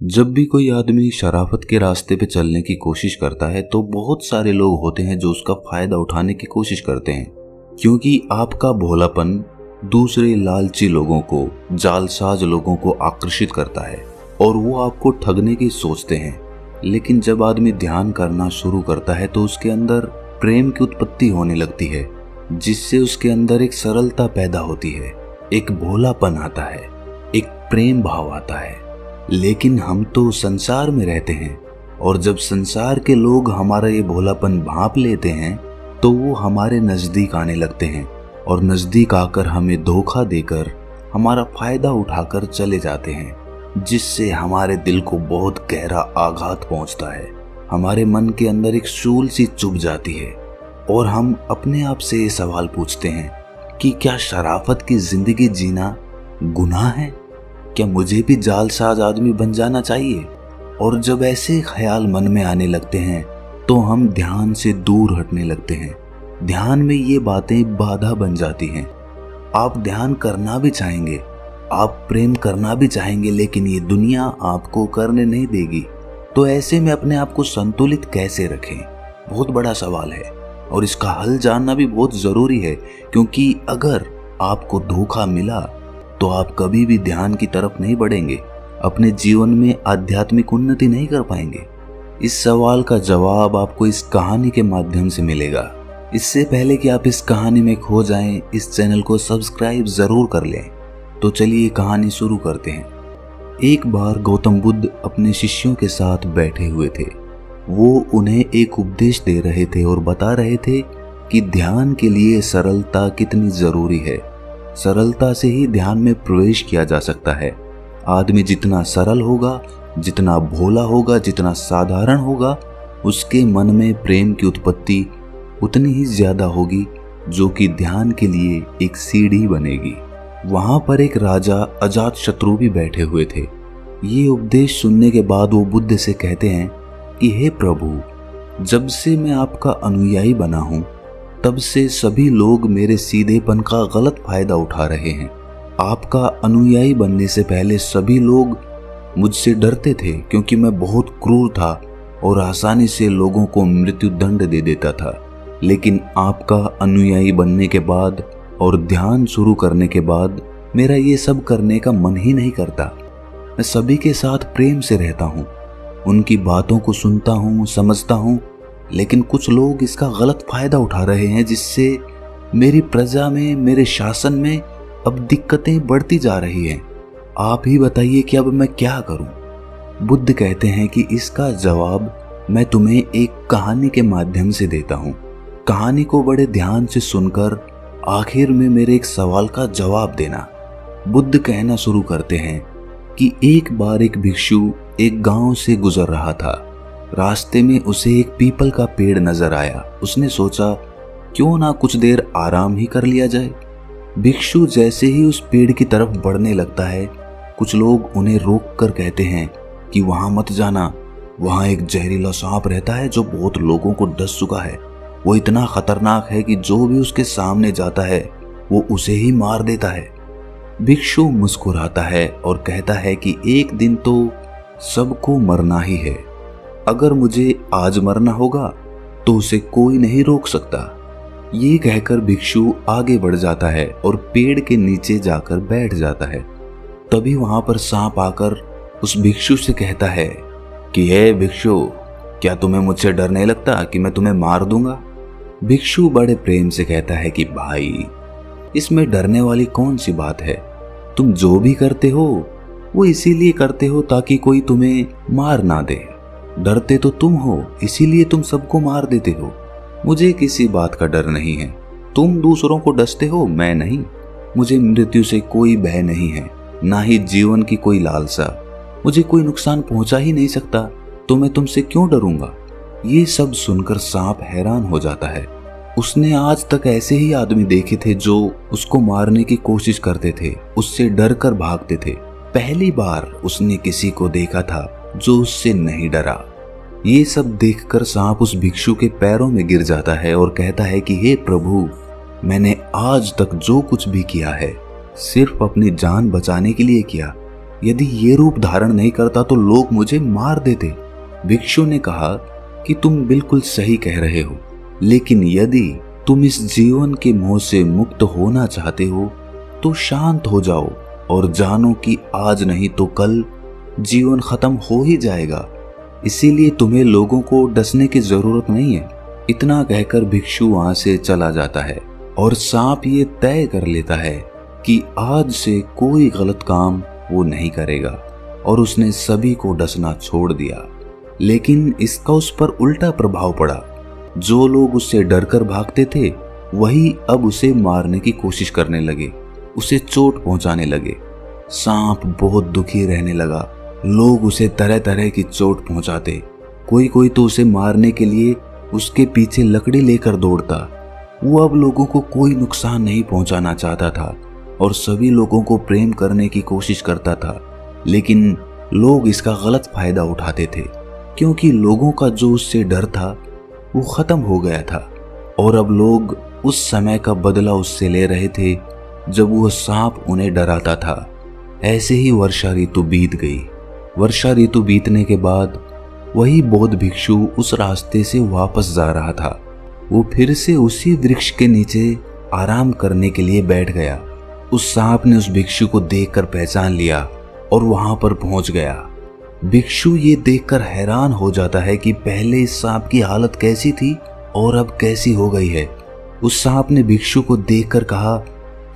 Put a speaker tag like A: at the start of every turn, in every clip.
A: जब भी कोई आदमी शराफत के रास्ते पे चलने की कोशिश करता है तो बहुत सारे लोग होते हैं जो उसका फायदा उठाने की कोशिश करते हैं, क्योंकि आपका भोलापन दूसरे लालची लोगों को, जालसाज लोगों को आकर्षित करता है और वो आपको ठगने की सोचते हैं। लेकिन जब आदमी ध्यान करना शुरू करता है तो उसके अंदर प्रेम की उत्पत्ति होने लगती है, जिससे उसके अंदर एक सरलता पैदा होती है, एक भोलापन आता है, एक प्रेम भाव आता है। लेकिन हम तो संसार में रहते हैं और जब संसार के लोग हमारा ये भोलापन भांप लेते हैं तो वो हमारे नजदीक आने लगते हैं और नजदीक आकर हमें धोखा देकर हमारा फायदा उठाकर चले जाते हैं, जिससे हमारे दिल को बहुत गहरा आघात पहुंचता है। हमारे मन के अंदर एक शूल सी चुभ जाती है और हम अपने आप से ये सवाल पूछते हैं कि क्या शराफत की जिंदगी जीना गुनाह है? क्या मुझे भी जालसाज आदमी बन जाना चाहिए? और जब ऐसे ख्याल मन में आने लगते हैं तो हम ध्यान से दूर हटने लगते हैं। ध्यान में ये बातें बाधा बन जाती हैं। आप ध्यान करना भी चाहेंगे, आप प्रेम करना भी चाहेंगे, लेकिन ये दुनिया आपको करने नहीं देगी। तो ऐसे में अपने आप को संतुलित कैसे रखें? बहुत बड़ा सवाल है और इसका हल जानना भी बहुत जरूरी है, क्योंकि अगर आपको धोखा मिला तो आप कभी भी ध्यान की तरफ नहीं बढ़ेंगे, अपने जीवन में आध्यात्मिक उन्नति नहीं कर पाएंगे। इस सवाल का जवाब आपको इस कहानी के माध्यम से मिलेगा। इससे पहले कि आप इस कहानी में खो जाएं, इस चैनल को सब्सक्राइब जरूर कर लें। तो चलिए कहानी शुरू करते हैं। एक बार गौतम बुद्ध अपने शिष्यों के साथ बैठे हुए थे। वो उन्हें एक उपदेश दे रहे थे और बता रहे थे कि ध्यान के लिए सरलता कितनी जरूरी है। सरलता से ही ध्यान में प्रवेश किया जा सकता है। आदमी जितना सरल होगा, जितना भोला होगा, जितना साधारण होगा, उसके मन में प्रेम की उत्पत्ति उतनी ही ज्यादा होगी, जो कि ध्यान के लिए एक सीढ़ी बनेगी। वहां पर एक राजा अजातशत्रु भी बैठे हुए थे। ये उपदेश सुनने के बाद वो बुद्ध से कहते हैं कि हे प्रभु, जब से मैं आपका अनुयायी बना हूं तब से सभी लोग मेरे सीधेपन का गलत फायदा उठा रहे हैं। आपका अनुयायी बनने से पहले सभी लोग मुझसे डरते थे, क्योंकि मैं बहुत क्रूर था और आसानी से लोगों को मृत्यु दंड दे देता था। लेकिन आपका अनुयायी बनने के बाद और ध्यान शुरू करने के बाद मेरा ये सब करने का मन ही नहीं करता। मैं सभी के साथ प्रेम से रहता हूँ, उनकी बातों को सुनता हूँ, समझता हूँ। लेकिन कुछ लोग इसका गलत फायदा उठा रहे हैं, जिससे मेरी प्रजा में, मेरे शासन में अब दिक्कतें बढ़ती जा रही हैं। आप ही बताइए कि अब मैं क्या करूं? बुद्ध कहते हैं कि इसका जवाब मैं तुम्हें एक कहानी के माध्यम से देता हूं। कहानी को बड़े ध्यान से सुनकर आखिर में मेरे एक सवाल का जवाब देना। बुद्ध कहना शुरू करते हैं कि एक बार एक भिक्षु एक गांव से गुजर रहा था। रास्ते में उसे एक पीपल का पेड़ नजर आया। उसने सोचा क्यों ना कुछ देर आराम ही कर लिया जाए। भिक्षु जैसे ही उस पेड़ की तरफ बढ़ने लगता है, कुछ लोग उन्हें रोक कर कहते हैं कि वहां मत जाना, वहां एक जहरीला सांप रहता है जो बहुत लोगों को डस चुका है। वो इतना खतरनाक है कि जो भी उसके सामने जाता है वो उसे ही मार देता है। भिक्षु मुस्कुराता है और कहता है कि एक दिन तो सबको मरना ही है। अगर मुझे आज मरना होगा तो उसे कोई नहीं रोक सकता। ये कहकर भिक्षु आगे बढ़ जाता है और पेड़ के नीचे जाकर बैठ जाता है। तभी वहां पर सांप आकर उस भिक्षु से कहता है कि हे भिक्षु, क्या तुम्हें मुझसे डर नहीं लगता कि मैं तुम्हें मार दूंगा? भिक्षु बड़े प्रेम से कहता है कि भाई, इसमें डरने वाली कौन सी बात है? तुम जो भी करते हो वो इसीलिए करते हो ताकि कोई तुम्हें मार ना दे। डरते तो तुम हो, इसीलिए तुम सबको मार देते हो। मुझे किसी बात का डर नहीं है। तुम दूसरों को डसते हो, मैं नहीं। मुझे मृत्यु से कोई भय नहीं है, ना ही जीवन की कोई लालसा। मुझे कोई नुकसान पहुंचा ही नहीं सकता, तो मैं तुमसे क्यों डरूंगा? ये सब सुनकर सांप हैरान हो जाता है। उसने आज तक ऐसे ही आदमी देखे थे जो उसको मारने की कोशिश करते थे, उससे डर कर भागते थे। पहली बार उसने किसी को देखा था जो उससे नहीं डरा। ये सब देखकर सांप उस भिक्षु के पैरों में गिर जाता है और कहता है कि हे प्रभु, मैंने आज तक जो कुछ भी किया है सिर्फ अपनी जान बचाने के लिए किया। यदि ये रूप धारण नहीं करता तो लोग मुझे मार देते। भिक्षु ने कहा कि तुम बिल्कुल सही कह रहे हो, लेकिन यदि तुम इस जीवन के मोह से मुक्त होना चाहते हो तो शांत हो जाओ और जानो कि आज नहीं तो कल जीवन खत्म हो ही जाएगा। इसीलिए तुम्हें लोगों को डसने की जरूरत नहीं है। इतना कहकर भिक्षु वहां से चला जाता है और सांप ये तय कर लेता है कि आज से कोई गलत काम वो नहीं करेगा और उसने सभी को डसना छोड़ दिया। लेकिन इसका उस पर उल्टा प्रभाव पड़ा। जो लोग उससे डरकर भागते थे वही अब उसे मारने की कोशिश करने लगे, उसे चोट पहुंचाने लगे। सांप बहुत दुखी रहने लगा। लोग उसे तरह तरह की चोट पहुंचाते। कोई तो उसे मारने के लिए उसके पीछे लकड़ी लेकर दौड़ता। वो अब लोगों को कोई नुकसान नहीं पहुंचाना चाहता था और सभी लोगों को प्रेम करने की कोशिश करता था, लेकिन लोग इसका गलत फायदा उठाते थे क्योंकि लोगों का जो उससे डर था वो खत्म हो गया था और अब लोग उस समय का बदला उससे ले रहे थे जब वो सांप उन्हें डराता था। ऐसे ही वर्षा ऋतु बीत गई। वर्षा ऋतु बीतने के बाद वही बौद्ध भिक्षु उस रास्ते से वापस जा रहा था। वो फिर से उसी वृक्ष के नीचे आराम करने के लिए बैठ गया। उस सांप ने उस भिक्षु को देखकर पहचान लिया और वहां पर पहुंच गया। भिक्षु ये देखकर हैरान हो जाता है कि पहले इस सांप की हालत कैसी थी और अब कैसी हो गई है। उस सांप ने भिक्षु को देखकर कहा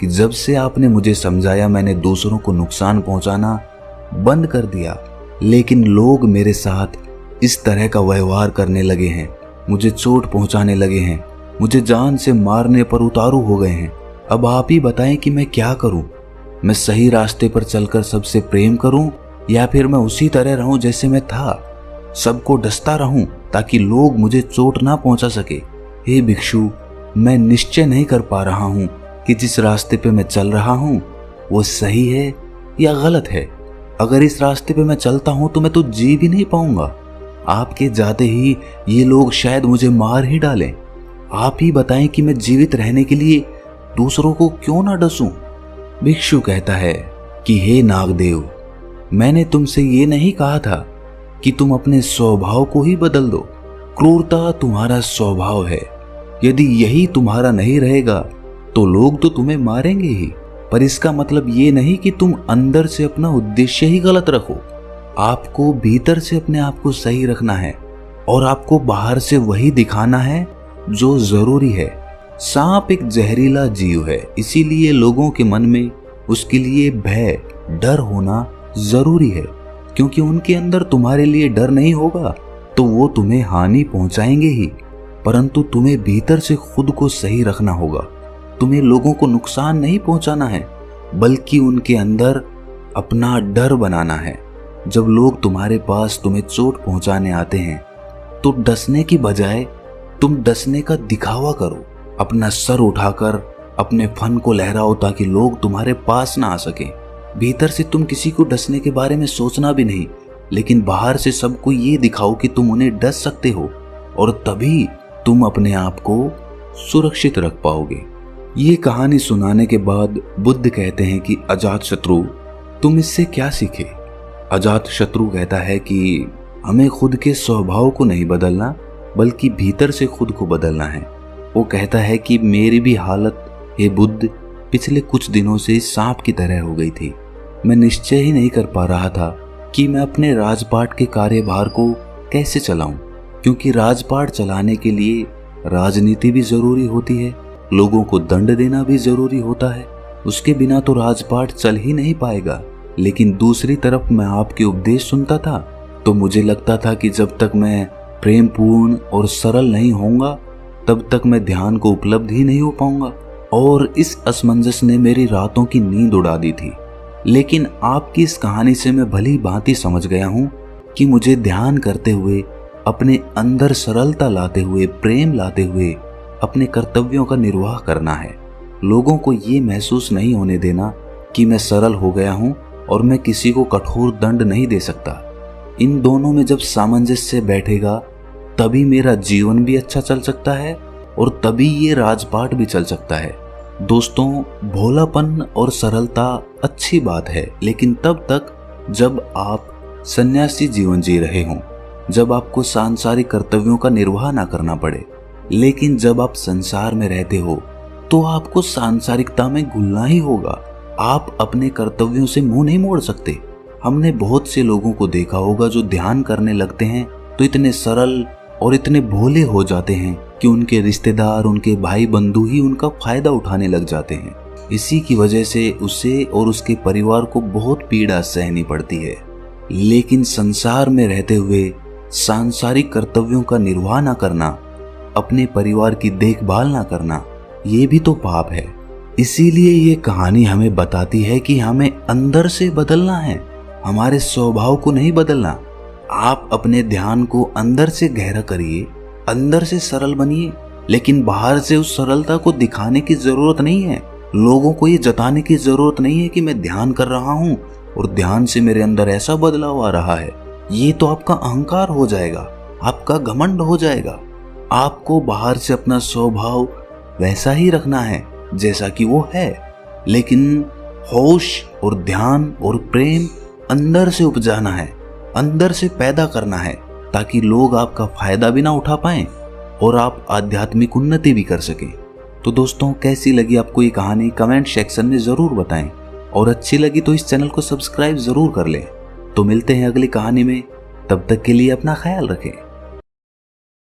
A: कि जब से आपने मुझे समझाया मैंने दूसरों को नुकसान पहुंचाना बंद कर दिया, लेकिन लोग मेरे साथ इस तरह का व्यवहार करने लगे हैं, मुझे चोट पहुंचाने लगे हैं, मुझे जान से मारने पर उतारू हो गए हैं। अब आप ही बताएं कि मैं क्या करूं? मैं सही रास्ते पर चलकर सबसे प्रेम करूं या फिर मैं उसी तरह रहूं जैसे मैं था, सबको डसता रहूं ताकि लोग मुझे चोट ना पहुंचा सके? हे भिक्षु, मैं निश्चय नहीं कर पा रहा हूं कि जिस रास्ते पे मैं चल रहा हूं वो सही है या गलत है। अगर इस रास्ते पे मैं चलता हूं तो मैं तो जी भी नहीं पाऊंगा। आपके जाते ही ये लोग शायद मुझे मार ही डालें। आप ही बताएं कि मैं जीवित रहने के लिए दूसरों को क्यों ना डसूं? भिक्षु कहता है कि हे नागदेव, मैंने तुमसे ये नहीं कहा था कि तुम अपने स्वभाव को ही बदल दो। क्रूरता तुम्हारा स्वभाव है। यदि यही तुम्हारा नहीं रहेगा तो लोग तो तुम्हें मारेंगे ही, पर इसका मतलब ये नहीं कि तुम अंदर से अपना उद्देश्य ही गलत रखो। आपको भीतर से अपने आप को सही रखना है और आपको बाहर से वही दिखाना है जो जरूरी है। सांप एक जहरीला जीव है, इसीलिए लोगों के मन में उसके लिए भय, डर होना जरूरी है, क्योंकि उनके अंदर तुम्हारे लिए डर नहीं होगा तो वो तुम्हें हानि पहुंचाएंगे ही। परंतु तुम्हें भीतर से खुद को सही रखना होगा। तुम्हें लोगों को नुकसान नहीं पहुंचाना है, बल्कि उनके अंदर अपना डर बनाना है। जब लोग तुम्हारे पास तुम्हें चोट पहुंचाने आते हैं तो डसने की बजाय तुम डसने का दिखावा करो। अपना सर उठाकर अपने फन को लहराओ ताकि लोग तुम्हारे पास ना आ सके। भीतर से तुम किसी को डसने के बारे में सोचना भी नहीं, लेकिन बाहर से सबको ये दिखाओ कि तुम उन्हें डस सकते हो और तभी तुम अपने आप को सुरक्षित रख पाओगे। ये कहानी सुनाने के बाद बुद्ध कहते हैं कि अजातशत्रु, तुम इससे क्या सीखे? अजातशत्रु कहता है कि हमें खुद के स्वभाव को नहीं बदलना, बल्कि भीतर से खुद को बदलना है। वो कहता है कि मेरी भी हालत, हे बुद्ध, पिछले कुछ दिनों से सांप की तरह हो गई थी। मैं निश्चय ही नहीं कर पा रहा था कि मैं अपने राजपाट के कार्यभार को कैसे चलाऊं, क्योंकि राजपाट चलाने के लिए राजनीति भी जरूरी होती है, लोगों को दंड देना भी जरूरी होता है। उसके बिना तो राजपाट चल ही नहीं पाएगा। लेकिन दूसरी तरफ मैं आपके उपदेश सुनता था तो मुझे लगता था कि जब तक मैं प्रेमपूर्ण और सरल नहीं होऊंगा तब तक मैं ध्यान को उपलब्ध ही नहीं हो पाऊंगा, और इस असमंजस ने मेरी रातों की नींद उड़ा दी थी। लेकिन आपकी इस कहानी से मैं भली भांति समझ गया हूं कि मुझे ध्यान करते हुए, अपने अंदर सरलता लाते हुए, प्रेम लाते हुए अपने कर्तव्यों का निर्वाह करना है। लोगों को ये महसूस नहीं होने देना कि मैं सरल हो गया हूं और मैं किसी को कठोर दंड नहीं दे सकता। इन दोनों में जब सामंजस्य बैठेगा तभी मेरा जीवन भी अच्छा चल सकता है और तभी ये राजपाट भी चल सकता है। दोस्तों, भोलापन और सरलता अच्छी बात है, लेकिन तब तक जब आप सन्यासी जीवन जी रहे हों, जब आपको सांसारिक कर्तव्यों का निर्वाह ना करना पड़े। लेकिन जब आप संसार में रहते हो तो आपको सांसारिकता में घुलना ही होगा। आप अपने कर्तव्यों से मुंह नहीं मोड़ सकते। हमने बहुत से लोगों को देखा होगा जो ध्यान करने लगते हैं तो इतने सरल और इतने भोले हो जाते हैं कि उनके रिश्तेदार, उनके भाई बंधु ही उनका फायदा उठाने लग जाते हैं। इसी की वजह से उसे और उसके परिवार को बहुत पीड़ा सहनी पड़ती है। लेकिन संसार में रहते हुए सांसारिक कर्तव्यों का निर्वाह न करना, अपने परिवार की देखभाल न करना, ये भी तो पाप है। इसीलिए ये कहानी हमें बताती है कि हमें अंदर से बदलना है, हमारे स्वभाव को नहीं बदलना। आप अपने ध्यान को अंदर से गहरा करिए, अंदर से सरल बनिए, लेकिन बाहर से उस सरलता को दिखाने की जरूरत नहीं है। लोगों को ये जताने की जरूरत नहीं है कि मैं ध्यान कर रहा हूँ और ध्यान से मेरे अंदर ऐसा बदलाव आ रहा है। ये तो आपका अहंकार हो जाएगा, आपका घमंड हो जाएगा। आपको बाहर से अपना स्वभाव वैसा ही रखना है जैसा कि वो है, लेकिन होश और ध्यान और प्रेम अंदर से उपजाना है, अंदर से पैदा करना है, ताकि लोग आपका फायदा भी ना उठा पाएं और आप आध्यात्मिक उन्नति भी कर सकें। तो दोस्तों, कैसी लगी आपको ये कहानी कमेंट सेक्शन में जरूर बताएं, और अच्छी लगी तो इस चैनल को सब्सक्राइब जरूर कर लें। तो मिलते हैं अगली कहानी में, तब तक के लिए अपना ख्याल रखें।